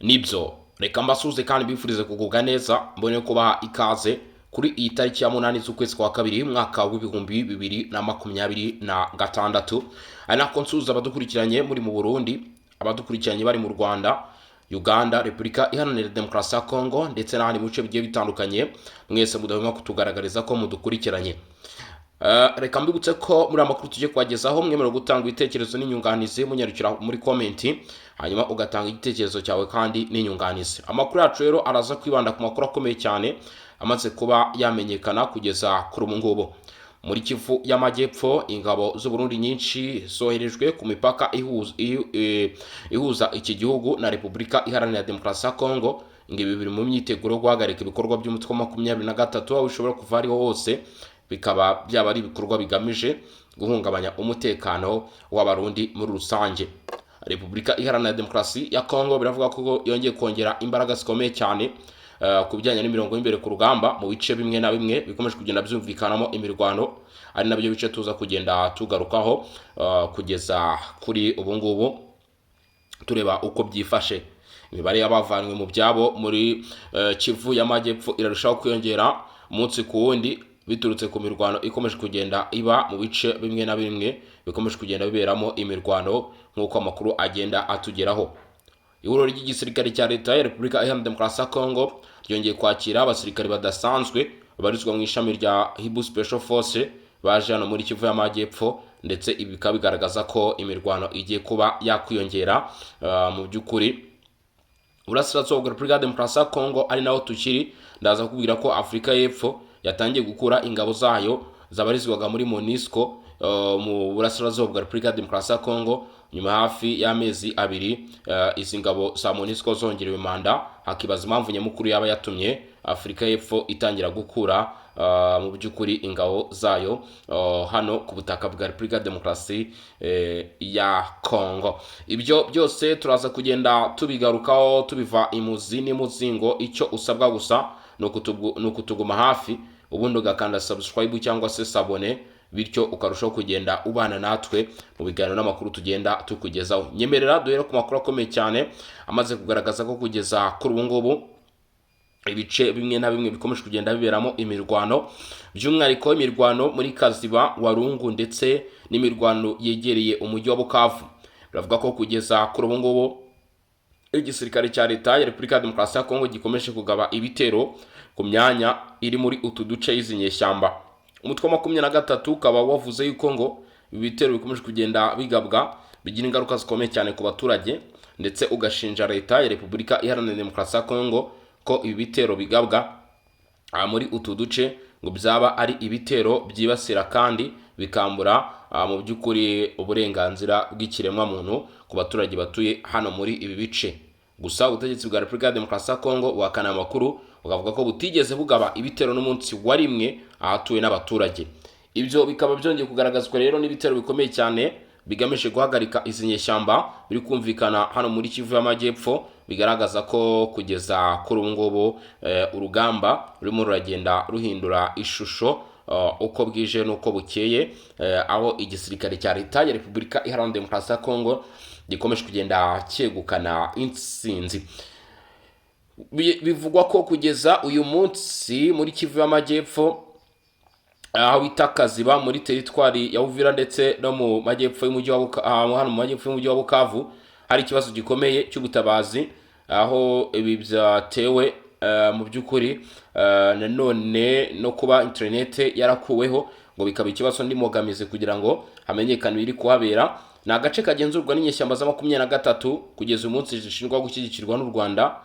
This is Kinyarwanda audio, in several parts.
nibyo reka mbasuze kandi bifurize kugubwa neza mbone kubaha ikaze kuri iyi tariki ya 8 z'ukwezi kwa kabiri mwaka w'ibihumbi 2026 ari nako nsuza abadukurikiranye muri mu Burundi, abadukurikiranye bari mu Rwanda, Uganda, Repubulika Iharanira Demokarasi ya Kongo ndetse n'ahandi mu bice bigiye bitandukanye. Mwese mudahwema kutugaragariza ko mudukurikiranye. Reka mbibutse ko muri amakuru tujye kwagezaho mwemerera gutanga ibitekerezo n'inyunganizi munyarukira muri comment, hanyuma ugatanga igitekerezo cyawe kandi n'inyunganizi. Amakuru yacu rero araza kwibanda ku makuru akomeye cyane amaze kuba yamenyekana kugeza kuri ubu ngubu. Muri Kivu y'Amajyepfo, ingabo z'u Burundi nyinshi zoherejwe ku mipaka ihuza iki gihugu na Repubulika Iharanira Demokarasi ya Kongo. Ngibi biri mu myiteguro guhagarika ibikorwa by'umutwe wa 23 aho bishobora kuva ariho hose, bikaba byaba ari ibikorwa bigamije guhungabanya umutekano w'abarundi muri rusange. Repubulika Iharanira Demokarasi ya Kongo biravuga ko yongeye kongera imbaraga zikomeye cyane ku bijyanye n'imirongo y'imbere ku rugamba mu bice bimwe na bimwe bikomeje kugenda byumvikanamo imirwano, ari nabyo bice tuza kugenda tugarukaho kugeza kuri ubu ngubu tureba uko byifashe. Imibare y'abavanywe mu byabo muri Kivu y'Amajyepfo irarushaho kwiyongera umunsi ku wundi biturutse ku mirwano ikomeje kugenda iba mu bice bimwe na bimwe bikomeje kugenda biberamo imirwano nk'uko amakuru agenda atugeraho. Ihuriro ry'igisirikare cya leta ya Repubulika Iharanira Demokarasi ya Kongo ryongeye kwakira abasirikare badasanzwe babarizwa mu ishami rya Hibu Special Force baje hano muri Kivu y'Amajyepfo, ndetse ibi bikaba bigaragaza ko imirwano igiye kuba yakwiyongera. Mu by'ukuri Burasirazuba bwa Repubulika ya Demokarasi ya Kongo ari naho tukiri, ndaza kubwira ko Afurika y'Epfo yatangiye gukura ingabo zayo zabarizwaga muri MONUSCO mu Burasirazuba bwa Repubulika ya Demokarasi ya Kongo nyuma hafi y'amezi abiri izi ngabo za MONUSCO zongerewe manda, hakibaza impamvu nyamukuru yaba yatumye Afurika y'Epfo itangira gukura mu by'ukuri ingabo zayo hano ku butaka bwa Repubulika ya Demokarasi ya Kongo. Ibyo byose turaza kugenda tubigarukaho tubiva imuzi n'imuzingo. Icyo usabwa gusa ni ukutuguma hafi, ubundi ugakanda subscribe cyangwa se sabone, bityo ukarushaho kugenda ubana natwe mu biganiro n'amakuru tugenda tukugezaho. Nyemerera duhere ku makuru akomeye cyane amaze kugaragaza ko kugeza kuri ubu ngubu ibice bimwe na bimwe bikomeje kugenda biberamo imirwano, by'umwihariko imirwano muri Kaziba, Warungu ndetse n'imirwano yegereye umujyi wa Bukavu. Biravuga ko kugeza kuri ubu ngubu igisirikare cya leta ya Repubulika ya Demokarasi ya Kongo gikomeje kugaba ibitero ku myanya iri muri utu duce y'izinyeshyamba. Umutwe wa 23 ukaba wavuze yuko ngo ibitero bikomeje kugenda bigabwa bigira ingaruka zikomeye cyane ku baturage, ndetse ugashinja leta ya Repubulika Iharanira Demokarasi ya Kongo ko ibi bitero bigabwa muri utu duce ngo byaba ari ibitero byibasira kandi bikambura mu by'ukuri uburenganzira bw'ikiremwa muntu ku baturage batuye hano muri ibi bice. Gusa ubutegetsi bwa Repubulika ya Demokarasi ya Kongo buhakana amakuru, bukavuga ko butigeze bugaba ibitero n'umunsi wa rimwe ahatuye n'abaturage. Ibyo bikaba byongeye kugaragazwa rero n'ibitero bikomeye cyane bigamije guhagarika izi nyeshyamba biri kumvikana hano muri Kivu y'Amajyepfo, bigaragaza ko kugeza kuri ubu ngubu urugamba rurimo ruragenda ruhindura ishusho uko bwije n'uko bukeye, aho igisirikare cya leta ya Repubulika Iharanira Demokarasi ya Kongo gikomeje kugenda cyegukana intsinzi. Bivugwa ko kugeza uyu munsi muri Kivu y'Amajyepfo aho bita Kaziba muri teritwari ya Uvira ndetse no mu majyepfo y'umujyi wa Bukavu hari ikibazo gikomeye cy'ubutabazi, aho ibi byatewe mu by'ukuri nanone no kuba internet yarakuweho ngo bikaba ikibazo ndimogamize kugira ngo hamenyekane biri kuhabera. Ni agace kagenzurwa n'inyeshyamba za 23 kugeza umunsi zishinjwa gushyigikirwa n'u Rwanda.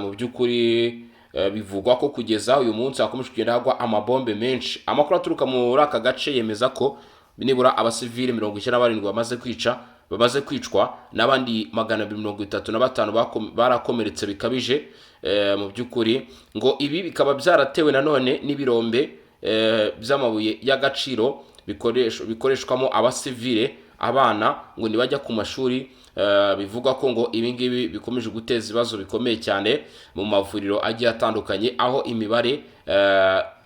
Mu by'ukuri bivugwa ko kugeza uyu munsi hakomeje kugenda hagwa amabombe menshi. Amakuru aturuka muri aka gace yemeza ko nibura abasivile 97 bamaze kwicwa n'abandi 235 barakomeretse bikabije. Mu by'ukuri ngo ibi bikaba byaratewe nanone n'ibirombe by'amabuye y'agaciro bikoreshwamo abasivile, abana ngo nibajya ku mashuri. Bivuga ko ngo ibi ngibi bikomeje guteza ibibazo bikomeye cyane mu mavuriro agiye atandukanye, aho imibare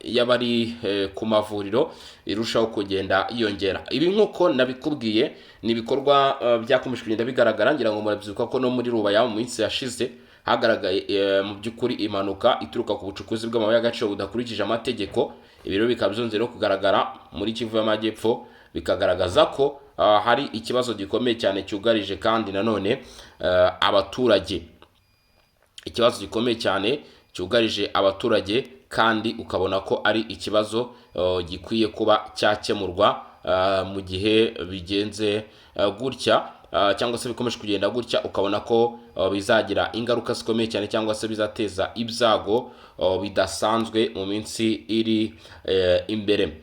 y'abari ku mavuriro irushaho kugenda yiyongera. Ibi nk'uko nabikubwiye ni ibikorwa byakomeje kugenda bigaragara, ngira ngo murabyibuka ko no muri Rubaya mu minsi yashize hagaragaye mu by'ukuri impanuka ituruka ku bucukuzi bw'amabuye y'agaciro budakurikije amategeko. Ibi rero bikaba byongera kugaragara muri Kivu y'Amajyepfo, bikagaragaza ko hari ikibazo gikomeye cyane cyugarije kandi nanone abaturage, ikibazo gikomeye cyane cyugarije abaturage, kandi ukabona ko ari ikibazo gikwiye kuba cyakemurwa mu gihe bigenze gutya, cyangwa se bikomeje kugenda gutya, ukabona ko bizagira ingaruka zikomeye cyane, cyangwa se bizateza ibyago bidasanzwe mu minsi iri imbere.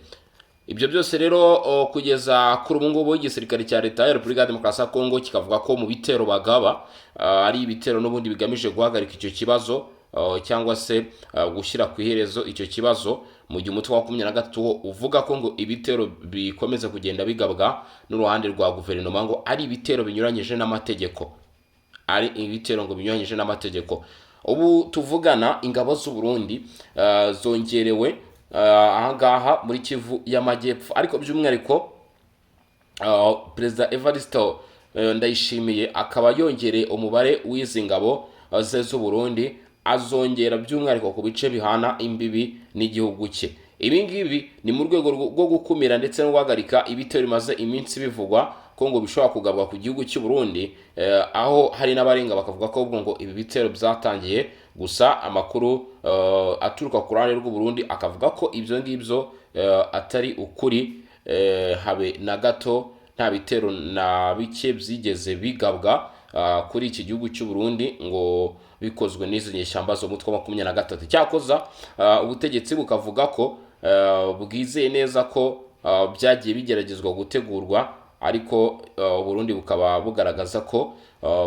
Ibyo byose rero kugeza kuri ubu ngubu igisirikare cya leta ya Repubulika ya Demokarasi ya Kongo kikavuga ko mu bitero bagaba ari ibitero n'ubundi bigamije guhagarika icyo kibazo, cyangwa se gushyira ku iherezo icyo kibazo, mu gihe umutwe wa 23 uvuga ko ngo ibitero bikomeza kugenda bigabwa n'uruhande rwa guverinoma ngo ari ibitero binyuranyije n'amategeko, ari ibitero ngo binyuranyije n'amategeko. Ubu tuvugana ingabo z'u Burundi zongerewe ahangaha muri Kivu y'Amajyepfo, ariko by'umwihariko Perezida Evariste Ndayishimiye akaba yongereye umubare w'izi ngabo ze z'u Burundi, azongera by'umwihariko ku bice bihana imbibi n'igihugu cye. Ibi ngibi ni mu rwego rwo gukumira ndetse no guhagarika ibitero bimaze iminsi bivugwa ko ngo bishobora kugabwa ku gihugu cy'u Burundi, aho hari n'abarenga bakavuga ko ngo ibi bitero byatangiye, gusa amakuru aturuka ku ruhande rw'u Burundi akavuga ko ibyo ngibyo atari ukuri, habe na gato nta bitero na bike byigeze bigabwa kuri iki gihugu cy'u Burundi ngo bikozwe n'izi nyeshyamba zo mutwe wa 23. Cyakoza ubutegetsi bukavuga ko bwizeye neza ko byagiye bigeragezwa gutegurwa, ariko Burundi bukaba bugaragaza ko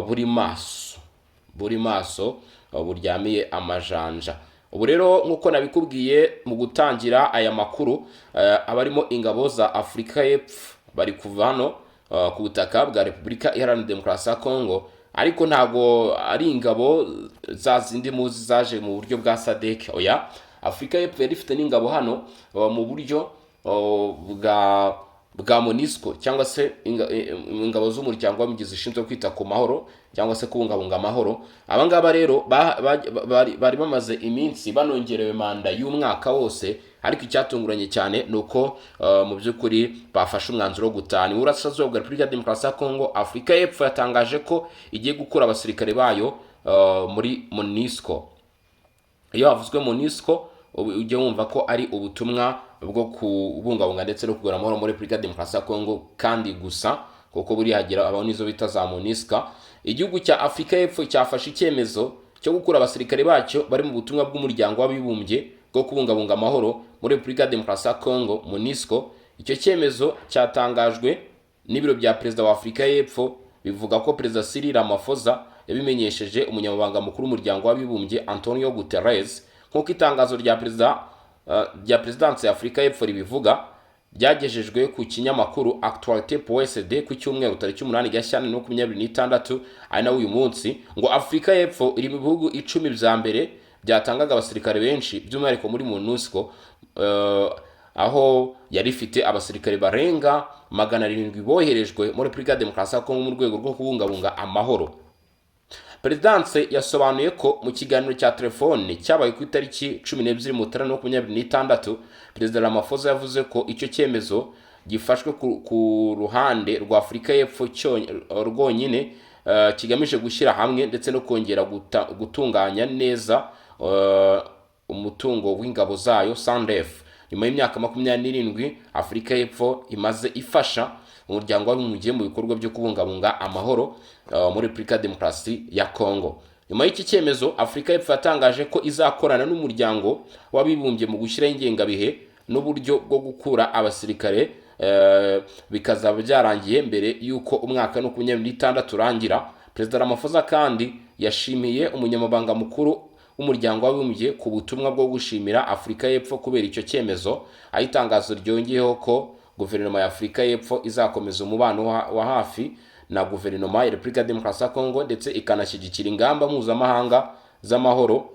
buri maso buryamiye amajanja. Ubu rero nk'uko nabikubwiye mu gutangira aya makuru, abarimo ingabo za Afurika y'Epfo bari kuva hano ku butaka bwa Repubulika Iharanira Demokarasi ya Kongo, ariko ntago ari ingabo za zindi muzi zaje mu buryo bwa SADC. Oya, Afurika y'Epfo yari ifite n'ingabo hano mu buryo bwa MONUSCO, cyangwa se ingabo z'umuryango w'abigize ishinzwe kwita ku mahoro cyangwa se kubungabunga amahoro. Abangaba rero bari bamaze iminsi banongerewe manda y'umwaka wose, ariko icyatunguranye cyane nuko mu by'ukuri bafashe umwanzuro wo gutana. Mu burasirazuba bwa Repubulika ya Demokarasi ya Kongo, Afurika y'Epfo yatangaje ko igiye gukura abasirikare bayo muri MONUSCO. Iyo havuzwe MONUSCO ujye wumva ko ari ubutumwa bwo kubungabunga ndetse no kugura amahoro muri Repubulika ya Demokarasi ya Kongo kandi gusa, kuko buri hagira abo nizo bita za MONUSCO. Igihugu cya Afurika y'Epfo cyafashe icyemezo cyo gukura abasirikare bacyo bari mu butumwa bw'umuryango w'abibumbye bwo kubungabunga amahoro muri Repubulika ya Demokarasi ya Kongo, MONUSCO. Icyo cyemezo cyatangajwe n'ibiro bya Perezida wa Afurika y'Epfo, bivuga ko Perezida Cyril Ramaphosa yabimenyesheje umunyamabanga mukuru w'umuryango w'abibumbye Antonio Guterres, nk'uko itangazo rya Perezidansi ya Afurika y'Epfo ribivuga, byagejejwe ku kinyamakuru Actualité.cd ku cyumweru tariki 8 Gashyantare 2026, ari nawe uyu munsi, ngo Afurika y'Epfo iri mu bihugu 10 bya mbere byatangaga abasirikare benshi by'umwihariko muri MONUSCO, aho yari ifite abasirikare barenga 700 boherejwe muri Repubulika ya Demokarasi ya Kongo mu rwego rwo kubungabunga amahoro. Perezidansi yasobanuye ko mu kiganiro cya telefone cyabaye ku itariki 12 Mutarama 2026, Perezida Ramaphosa yavuze ko icyo cyemezo gifashwe ku ruhande rwa Afurika y'Epfo rwonyine, kigamije gushyira hamwe ndetse no kongera gutunganya neza umutungo w'ingabo zayo SANDF. Nyuma y'imyaka 27 Afurika y'Epfo imaze ifasha umuryango w'abibumbye mu bikorwa byo kubungabunga amahoro muri Repubulika ya Demokarasi ya Kongo. Nyuma y'iki cyemezo, Afurika y'Epfo yatangaje ko izakorana n'umuryango w'abibumbye mu gushyiraho ingengabihe n'uburyo bwo gukura abasirikare, bikazaba byarangiye mbere y'uko umwaka 2026 urangira. Perezida Ramaphosa kandi yashimiye umunyamabanga mukuru w'umuryango w'abibumbye ku butumwa bwo gushimira Afurika y'Epfo kubera icyo cyemezo, aho itangazo ryongeyeho ko guverinoma ya Afurika y'Epfo izakomeza umubano wa hafi na guverinoma ya Repubulika ya Demokarasi ya Kongo, ndetse ikanashyigikira ingamba mpuzamahanga z'amahoro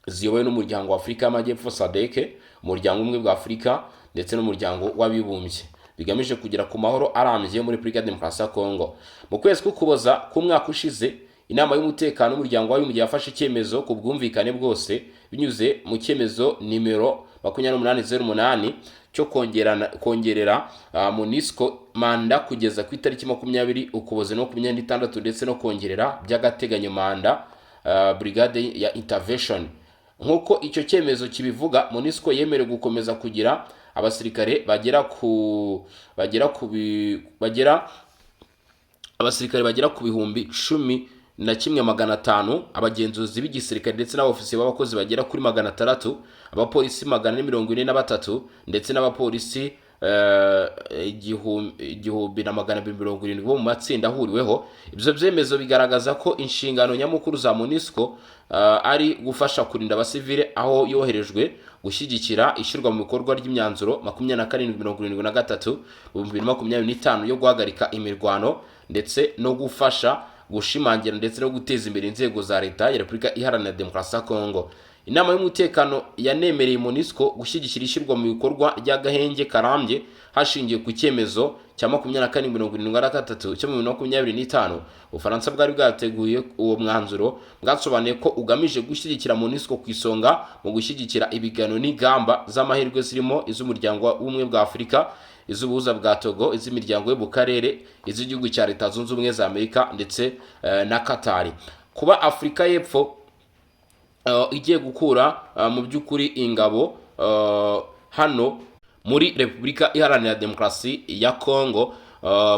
ziyobowe n'umuryango wa Afurika y'Amajyepfo SADC, umuryango umwe bwa Afurika ndetse n'umuryango w'abibumbye, bigamije kugera ku mahoro arambye muri Repubulika ya Demokarasi ya Kongo. Mu kwezi k'Ukuboza k'umwaka ushize, inama y'umutekano w'umuryango w'abibumbye yafashe icyemezo ku bwumvikane bwose binyuze mu cyemezo nimero 2808 cyo kongerera MONUSCO manda kugeza ku itariki 20 Ukuboza 2026 ndetse no kongerera by'agateganyo manda brigade ya intervention. Nk'uko icyo cyemezo kibivuga, MONUSCO yemerewe gukomeza kugira abasirikare bagera ku bihumbi 11,500, abagenzuzi b'igisirikare ndetse n'abofisiye b'abakozi bagera kuri 600, abapolisi 443 ndetse n'abapolisi 1,270 bo mu matsinda ahuriweho. Ibyo byemezo bigaragaza ko inshingano nyamukuru za MONUSCO ari gufasha kurinda abasivile, aho yoherejwe gushyigikira ishyirwa mu bikorwa ry'imyanzuro 2773 2025 yo guhagarika imirwano ndetse no gufasha gushimangira ndetse no guteza imbere inzego za leta ya Repubulika Iharanira Demokarasi ya Kongo. Inama y'umutekano yanemereye MONUSCO gushyigikira ishyirwa mu bikorwa ry'agahenge karambye hashingiye ku cyemezo cya 2473 cyo mu 2025. Ubufaransa bwari bwateguye uwo mwanzuro, bwasobanuye ko ugamije gushyigikira MONUSCO ku isonga mu gushyigikira ibiganiro n'ingamba z'amahirwe zirimo iz'umuryango w'ubumwe bwa Afurika, iz'ubuhuza bwa Togo, iz'imiryango yo mu karere, iz'igihugu cya Leta Zunze Ubumwe za Amerika ndetse na Qatar. Kuba Afurika y'Epfo igiye gukura mu by'ukuri ingabo hano muri Repubulika Iharanira Demokarasi ya Kongo,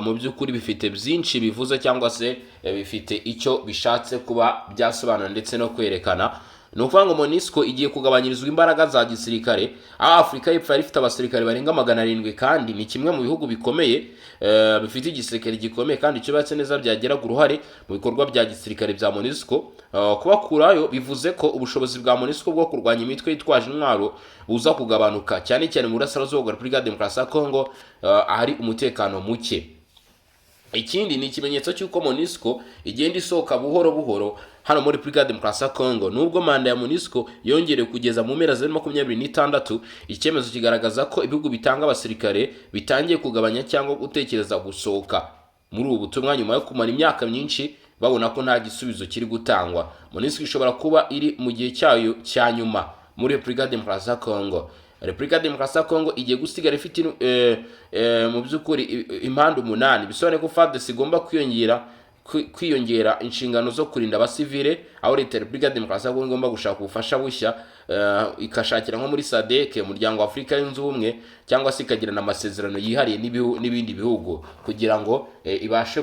mu by'ukuri bifite byinshi bivuze cyangwa se bifite icyo bishatse kuba byasobanura ndetse no kwerekana. Ni ukuvuga ngo MONUSCO igiye kugabanyirizwa imbaraga za gisirikare, aho Afurika y'Epfo ifite abasirikare barenga 700 kandi ni kimwe mu bihugu bikomeye bifite igisirikare gikomeye kandi cyubatse neza byageraga uruhare mu bikorwa bya gisirikare bya MONUSCO. Kubakurayo bivuze ko ubushobozi bwa MONUSCO bwo kurwanya imitwe yitwaje intwaro buza kugabanuka, cyane cyane mu burasirazuba bwa Repubulika ya Demokarasi ya Kongo ahari umutekano muke. Ikindi ni ikimenyetso cy'uko MONUSCO igenda isohoka buhoro buhoro hano muri Repubulika ya Demokarasi ya Kongo. Nubwo manda ya MONUSCO yongerewe kugeza mu mpera za 2026, icyemezo kigaragaza ko ibihugu bitanga abasirikare bitangiye kugabanya cyangwa gutekereza gusohoka muri ubu butumwa nyuma yo kumara imyaka myinshi babona ko nta gisubizo kiri gutangwa. MONUSCO ishobora kuba iri mu gihe cyayo cya nyuma muri Repubulika ya Demokarasi ya Kongo. Repubulika ya Demokarasi ya Kongo igiye gusigara ifite mu by'ukuri impande 8, bisobanuye ko FARDC igomba kwiyongera inshingano zo kurinda abasivile, aho leta ya Repubulika ya Demokarasi ya Kongo igomba gushaka ubufasha bushya, ikashakira nko muri SADC, umuryango wa Afurika yunze ubumwe, cyangwa se ikagirana amasezerano yihariye n'ibindi bihugu kugira ngo ibashe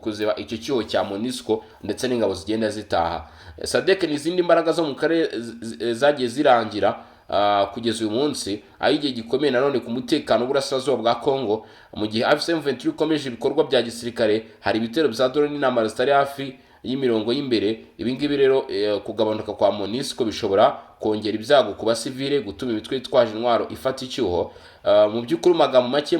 kuzeba icyo cyuho cya MONUSCO ndetse n'ingabo zigenda zitaha. SADC n'izindi mbaraga zo mu karere zagiye zirangira kugeza uyu munsi, aho igihe gikomeye nanone ku mutekano w'uburasirazuba bwa Kongo. Mu gihe AFC/M23 ikomeje ibikorwa bya gisirikare, hari ibitero bya drone n'intambara zitari hafi y'imirongo y'imbere. Ibingibi rero kugabanuka kwa MONUSCO bishobora kongera ibyago ku basivile, gutuma imitwe yitwaje intwaro ifata icyuho. Mu by'ukuri magambo make,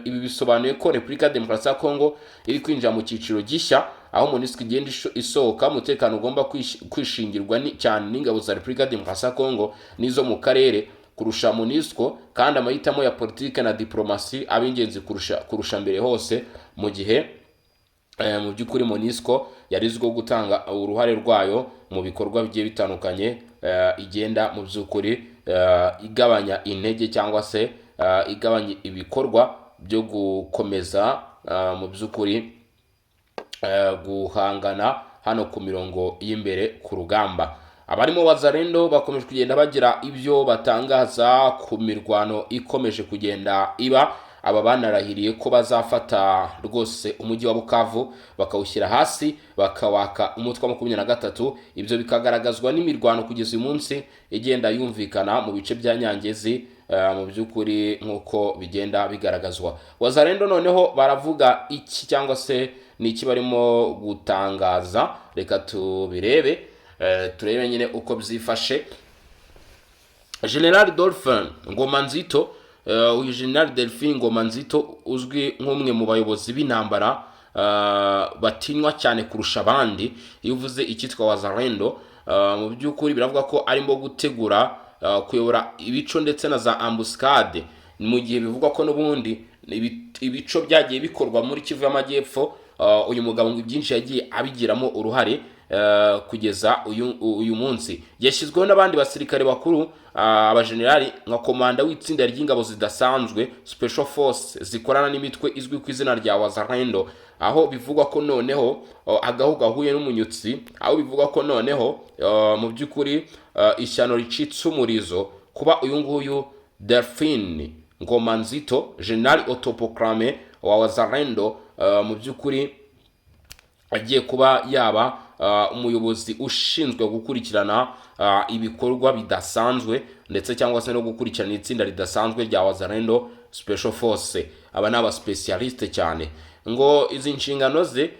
ibi bisobanuye ko Repubulika ya Demokarasi ya Kongo iri kwinjira mu cyiciro gishya, aho MONUSCO igenda isohoka. Umutekano ugomba kwishingirwa cyane n'ingabo za Repubulika ya Demokarasi ya Kongo n'izo mu karere kurusha MONUSCO, kandi amahitamo ya politike na diplomasi ab'ingenzi kurusha mbere hose, mu gihe mu by'ukuri MONUSCO yarizwiho gutanga uruhare rwayo mu bikorwa bigiye bitandukanye, igenda mu by'ukuri igabanya intege cyangwa se igabanya ibikorwa byo gukomeza mu by'ukuri guhangana hano ku mirongo y'imbere ku rugamba. Abarimo Wazalendo bakomeje kugenda bagira ibyo batangaza ku mirwano ikomeje kugenda iba. Aba banarahiriye ko bazafata rwose umujyi wa Bukavu bakawushyira hasi, bakawaka umutwe wa 23. Ibyo bikagaragazwa n'imirwano kugeza uyu munsi igenda yumvikana mu bice bya Nyangezi, mu by'ukuri nk'uko bigenda bigaragazwa. Wazalendo noneho baravuga iki cyangwa se n'iki barimo gutangaza? Reka tubirebe, turebe nyine uko byifashe. General Dolphin Ngomanzito, uyu General Delphine Ngomanzito uzwi nk'umwe mu bayobozi b'intambara batinywa cyane kurusha abandi. Iyo uvuze icyitwa Wazalendo, mu by'ukuri biravuga ko arimo gutegura kuyobora ibico ndetse na za ambuscade, mu gihe bivugwa ko n'ubundi ibico byagiye bikorwa muri Kivu y'Amajyepfo uyu mugabo ngo byinshi yagiye abigiramo uruhare kugeza uyu munsi. Yashyizweho n'abandi basirikare bakuru, abajenerali nka komanda w'itsinda ry'ingabo zidasanzwe special force zikorana n'imitwe izwi ku izina rya Wazalendo, aho bivugwa ko noneho agahu gahuye n'umunyutsi, aho bivugwa ko noneho mu by'ukuri ishyano ricitse umurizo kuba uyu nguyu Delphine Ngomanzito, General autoproclamé wa Wazalendo, mu by'ukuri agiye kuba yaba umuyobozi ushinzwe gukurikirana ibikorwa bidasanzwe ndetse cyangwa se no gukurikirana itsinda ridasanzwe rya Wazalendo Special Force. Aba ni abasipesiyaliste cyane, ngo izi nshingano ze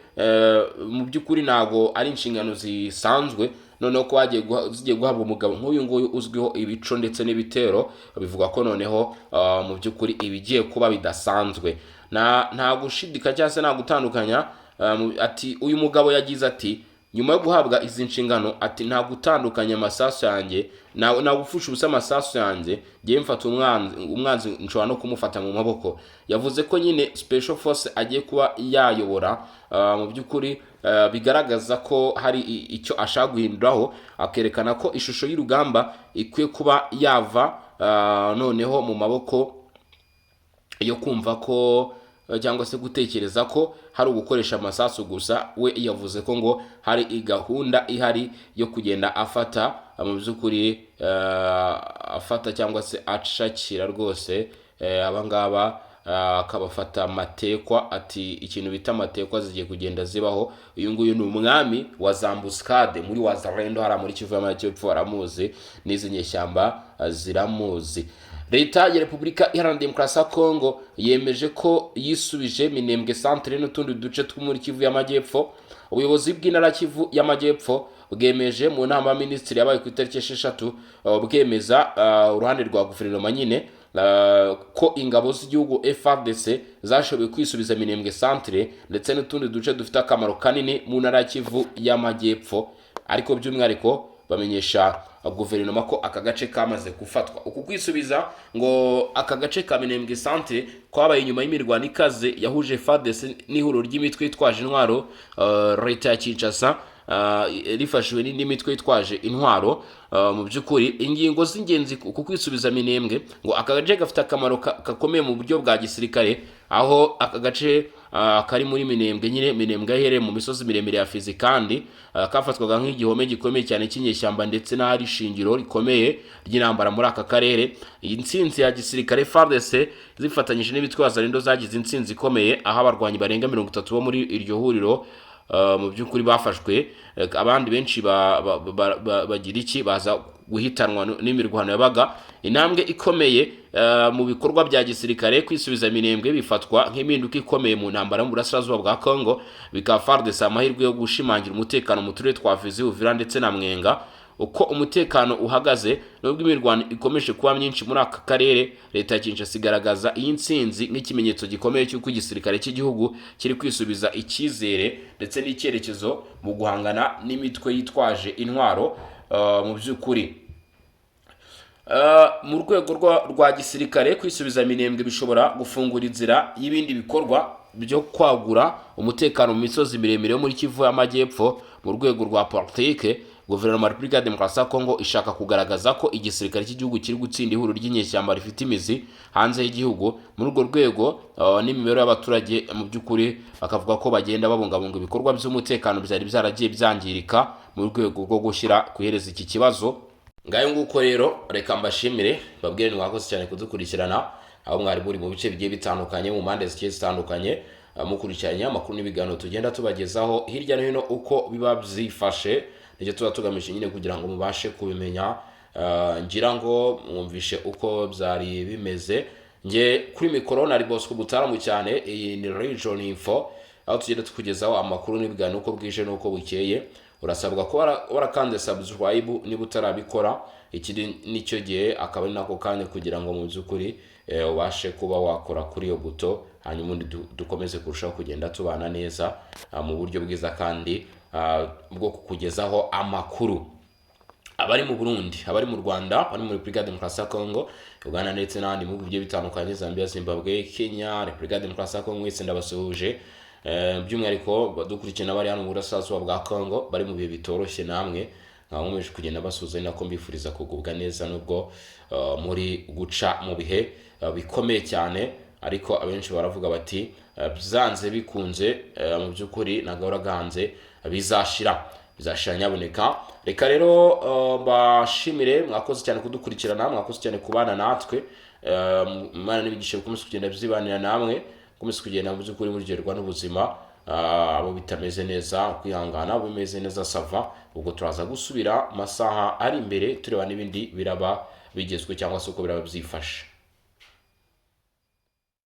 mu by'ukuri ntago ari inshingano zisanzwe, noneho ko zigiye guhabwa umugabo nk'uyu nguyu uzwiho ibico ndetse n'ibitero. Bivuga ko noneho mu by'ukuri ibigiye kuba bidasanzwe, nta gushidika cyangwa se nta gutandukanya. Ati uyu mugabo yagize ati nyuma yo guhabwa izi nshingano, ati nta gutandukanya amasasu yanjye, nta gupfusha ubusa amasasu yanjye, ngiye mfata umwanzi nshobora no kumufata mu maboko. Yavuze ko nyine special force agiye kuba yayobora, mu by'ukuri bigaragaza ko hari icyo ashaka guhinduraho, akerekana ko ishusho y'urugamba ikwiye kuba yava noneho mu maboko yo kumva ko cyangwa se gutekereza ko hari ugukoresha amasasu gusa. We yavuze ko ngo hari gahunda ihari yo kugenda afata mu by'ukuri afata cyangwa se acakira rwose abangaba akabafata matekwa. Ati ikintu bita matekwa zigiye kugenda zibaho. Uyu nguyu ni umwami wa Zambuscade muri Wazalendo, hari muri Kivu y'Amajyepfo, aramuzi, n'izi nyeshyamba ziramuzi. Leta ya Repubulika Iharanira Demokarasi ya Kongo yemeje ko yisubije Minembwe Centre n'utundi duce two muri Kivu y'Amajyepfo. Ubuyobozi bw'intara Kivu y'Amajyepfo bwemeje mu nama ya minisitiri yabaye ku itariki 6 bwemeza uruhande rwa guverinoma nyine ko ingabo z'igihugu FARDC zashoboye kwisubiza Minembwe Centre ndetse n'utundi duce dufite akamaro kanini mu ntara ya Kivu y'Amajyepfo. Ariko by'umwihariko bamenyesha guverinoma ko aka gace kamaze gufatwa. Uku kwisubiza ngo aka gace ka Minembwe Centre kwabaye inyuma y'imirwano ikaze yahuje FARDC n'ihuriro ry'imitwe yitwaje intwaro, leta ya Kinshasa rifashwe n'indi mitwe yitwaje intwaro. Mu by'ukuri ingingo z'ingenzi ku kwisubiza Minembwe, ngo aka gace gafite akamaro gakomeye mu buryo bwa gisirikare, aho aka gace kari muri Minembwe nyine. Minembwe yahereye mu misozi miremire ya Fizi kandi kafatwaga nk'igihome gikomeye cyane cy'inyeshyamba ndetse n'ahari ishingiro rikomeye ry'intambara muri aka karere. Iyi ntsinzi ya gisirikare FARDC zifatanyije n'ibitwe Wazalendo zagize intsinzi ikomeye, aho abarwanyi barenga 30 bo muri iryo huriro mu by'ukuri bafashwe. Abandi benshi bagira iki baza guhitanwa n'imirwano yabaga. Intambwe ikomeye mu bikorwa bya gisirikare kwisubiza Minembwe bifatwa nk'impinduka ikomeye mu ntambara mu burasirazuba bwa Kongo, bikaba FARDC amahirwe yo gushimangira umutekano mu turere twa Fizi, Uvira ndetse na Mwenga. Uko umutekano uhagaze nubwo imirwano ikomeje kuba myinshi muri aka karere, leta ya Kinshasa igaragaza iyi ntsinzi nk'ikimenyetso gikomeye cy'uko igisirikare cy'igihugu kiri kwisubiza icyizere ndetse n'icyerekezo mu guhangana n'imitwe yitwaje intwaro. Mu by'ukuri mu rwego rwa gisirikare kwisubiza Minembwe bishobora gufungura inzira y'ibindi bikorwa byo kwagura umutekano mu misozi miremire yo muri Kivu y'Amajyepfo. Mu rwego rwa politike, guverinoma ya Repubulika ya Demokarasi ya Kongo ishaka kugaragaza ko igisirikare cy'igihugu kiri gutsinda ihuriro ry'inyeshyamba rifite imizi hanze y'igihugu. Muri urwo rwego n'imibereho y'abaturage mu by'ukuri bakavuga ko bagenda babungabunga ibikorwa by'umutekano byari byaragiye byangirika mu rwego rwo gushyira kuhereza iki kibazo. Ngayo nguko rero reka mbashimire, babwire ni mwakoze cyane kudukurikirana, aho mwari muri mu bice bigiye bitandukanye mu mpande zigiye zitandukanye, mukurikiranye amakuru n'ibiganiro tugenda tubagezaho hirya no hino uko biba byifashe. Nijye tuba tugamije nyine kugira ngo mubashe kubimenya, ngira ngo mwumvishe uko byari bimeze. Nge kuri mikoro nari Bosco Butaramu cyane, iyi ni Region Info, aho tugenda tukugezaho amakuru n'ibiganiro uko bwije n'uko bukeye. Urasabwa ko warakanze subscribe niba utarabikora, ikindi nicyo gihe akaba ari nako kandi kugira ngo mu by'ukuri ubashe kuba wakora kuri iyo buto, hanyuma dukomeze kurushaho kugenda tubana neza mu buryo bwiza kandi bwo kukugezaho amakuru. Abari mu Burundi, abari mu Rwanda, abari muri Repubulika ya Demokarasi ya Kongo, Uganda ndetse n'ahandi mu bigiye bitandukanye, Zambia, Zimbabwe, Kenya, Repubulika ya Demokarasi ya Kongo, mwese ndabasuhuje. by'umwihariko badukurikirana bari hano mu burasirazuba bwa Congo bari mu bihe bitoroshye, namwe nkomeje kugenda basuhuza, ni nako mbifuriza kugubwa neza nubwo muri guca mu bihe bikomeye cyane, ariko abenshi baravuga bati byanze bikunze mu by'ukuri nagahora gahanze bizashira nyaboneka. Reka rero mbashimire, mwakoze cyane kudukurikirana, mwakoze cyane kubana natwe, Imana n'ibigisha bikomeze kugenda byibanira namwe, bikomeze kugenda mu by'ukuri muryoherwa n'ubuzima, abo bitameze neza kwihangana, abo bimeze neza sava. Ubwo turaza gusubira amasaha ari imbere tureba n'ibindi biraba bigezwe cyangwa se uko biraba byifashe.